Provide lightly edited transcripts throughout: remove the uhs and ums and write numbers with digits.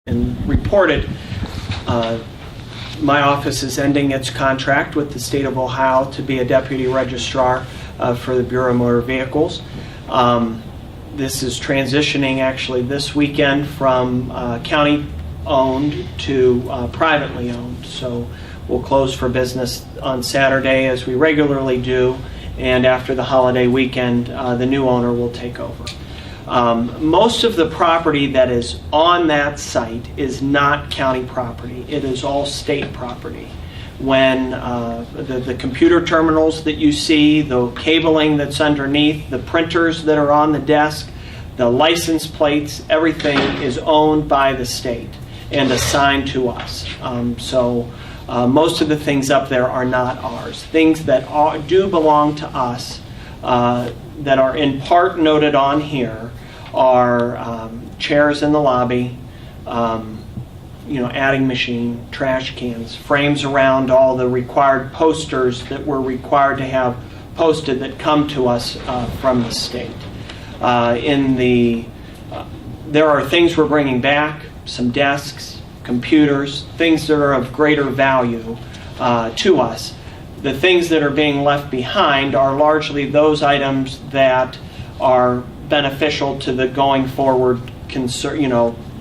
and reported, my office is ending its contract with the state of Ohio to be a deputy registrar for the Bureau of Motor Vehicles. This is transitioning actually this weekend from county owned to privately owned. So we'll close for business on Saturday as we regularly do, and after the holiday weekend the new owner will take over. Most of the property that is on that site is not county property. It is all state property. When the computer terminals that you see, the cabling that's underneath, the printers that are on the desk, the license plates, everything is owned by the state and assigned to us. So most of the things up there are not ours. Things that do belong to us that are in part noted on here are chairs in the lobby, adding machine, trash cans, frames around all the required posters that we're required to have posted that come to us from the state. There are things we're bringing back, some desks, computers, things that are of greater value to us. The things that are being left behind are largely those items that are beneficial to the going forward concern,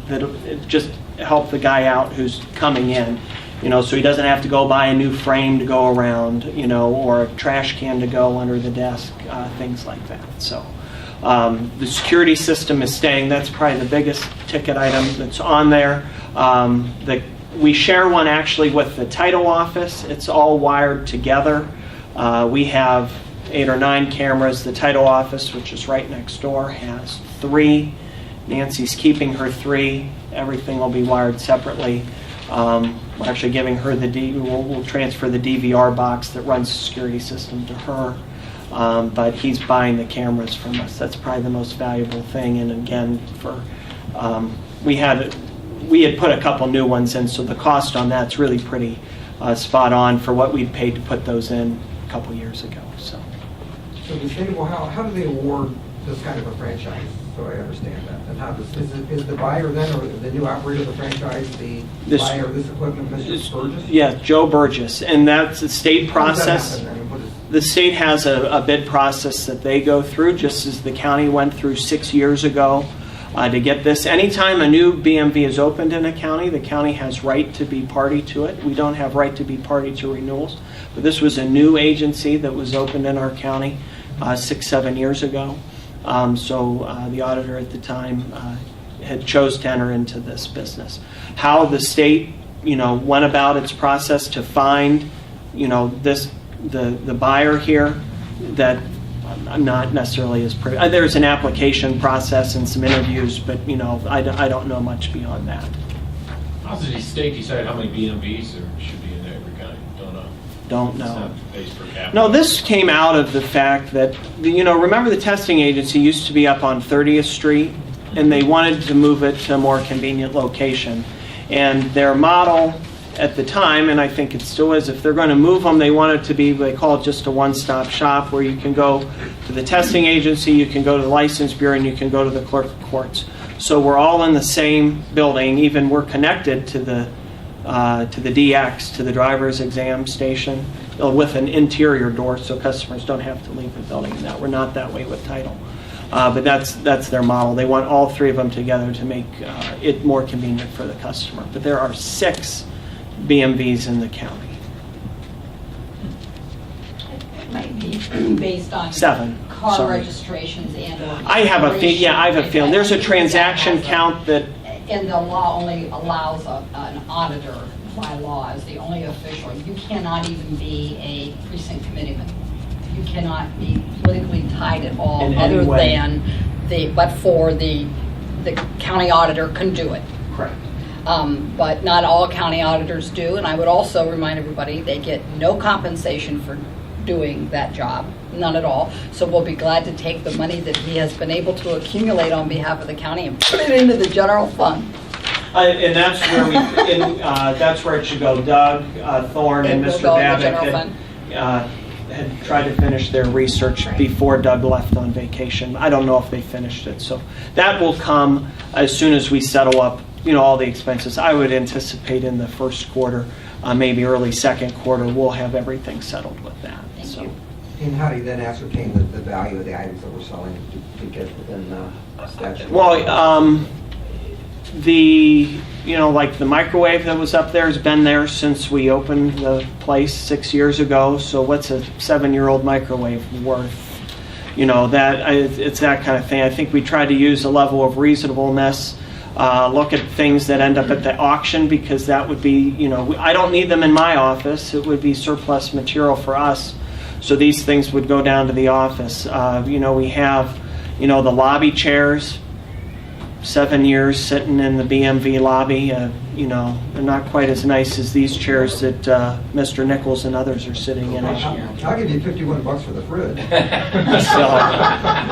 that just help the guy out who's coming in, so he doesn't have to go buy a new frame to go around, or a trash can to go under the desk, things like that. So the security system is staying. That's probably the biggest ticket item that's on there. We share one actually with the title office. It's all wired together. We have 8 or 9 cameras. The title office, which is right next door, has 3. Nancy's keeping her 3. Everything will be wired separately. We're actually giving her we'll transfer the DVR box that runs the security system to her. But he's buying the cameras from us. That's probably the most valuable thing. And again, we had put a couple new ones in, so the cost on that's really pretty spot on for what we paid to put those in a couple years ago. So the state of Ohio, how do they award this kind of a franchise? So I understand that. And how is the buyer then, or the new operator of the franchise, the buyer of this equipment, Mr. Burgess? Yeah, Joe Burgess, and that's a state process. The state has a bid process that they go through, just as the county went through 6 years ago to get this. Anytime a new BMV is opened in a county, the county has right to be party to it. We don't have right to be party to renewals, but this was a new agency that was opened in our county 6-7 years ago. So the auditor at the time had chose to enter into this business. How the state, went about its process to find, the buyer here, that I'm not necessarily as privy. There's an application process and some interviews, but I don't know much beyond that. How does the state decide how many BMVs there should be in every county? Don't know. It's not based per capita. No, this came out of the fact that, remember the testing agency used to be up on 30th Street, and they wanted to move it to a more convenient location. And their model at the time, and I think it still is, if they're going to move them, they want it to be, they call it just a one-stop shop, where you can go to the testing agency, you can go to the license bureau, and you can go to the clerk of courts. So we're all in the same building. Even we're connected to the DX, to the driver's exam station, with an interior door, so customers don't have to leave the building. Now, we're not that way with title, but that's their model. They want all 3 of them together to make it more convenient for the customer. But there are 6 BMVs in the county. It might be based on 7. car Sorry. registrations and. I have a feeling. There's a transaction count that. And the law only allows an auditor by law as the only official. You cannot even be a precinct committeeman. You cannot be politically tied at all, In other any way. than but for the county auditor can do it. Correct. But not all county auditors do, and I would also remind everybody they get no compensation for doing that job, none at all. So we'll be glad to take the money that he has been able to accumulate on behalf of the county and put it into the general fund. And that's where that's where it should go. Doug Thorne and Mr. Babbitt had tried to finish their research before Doug left on vacation. I don't know if they finished it. So that will come as soon as we settle up all the expenses. I would anticipate in the first quarter, maybe early second quarter, we'll have everything settled with that. Thank So. you. And how do you then ascertain the value of the items that we're selling to get within the statute? Well, like the microwave that was up there has been there since we opened the place 6 years ago. So what's a 7-year-old microwave worth? It's that kind of thing. I think we try to use a level of reasonableness. Look at things that end up at the auction, because that would be, I don't need them in my office. It would be surplus material for us. So these things would go down to the office. We have, the lobby chairs, 7 years sitting in the BMV lobby. They're not quite as nice as these chairs that Mr. Nichols and others are sitting in each year. I'll give you $51 for the fridge.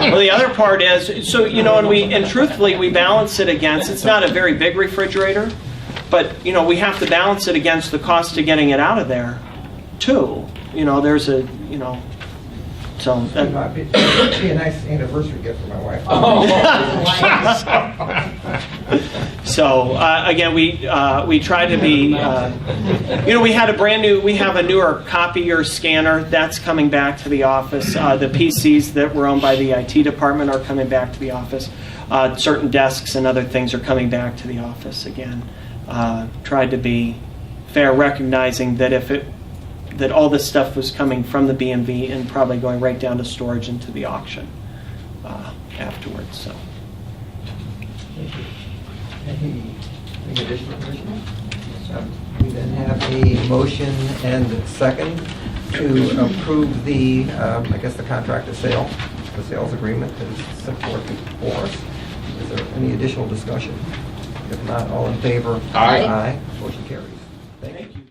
Well, the other part is, and truthfully, we balance it against, it's not a very big refrigerator, but, we have to balance it against the cost of getting it out of there, too. There's a, so. It'd be a nice anniversary gift for my wife. So again, we try to be, we have a newer copier scanner that's coming back to the office. The PCs that were owned by the IT department are coming back to the office. Certain desks and other things are coming back to the office again. Tried to be fair, recognizing that that all this stuff was coming from the BMV and probably going right down to storage into the auction afterwards. So. Any additional questions? We then have a motion and second to approve the contract of sale, the sales agreement that is set forth before us. Is there any additional discussion? If not, all in favor? Aye. Aye. Motion carries. Thank you.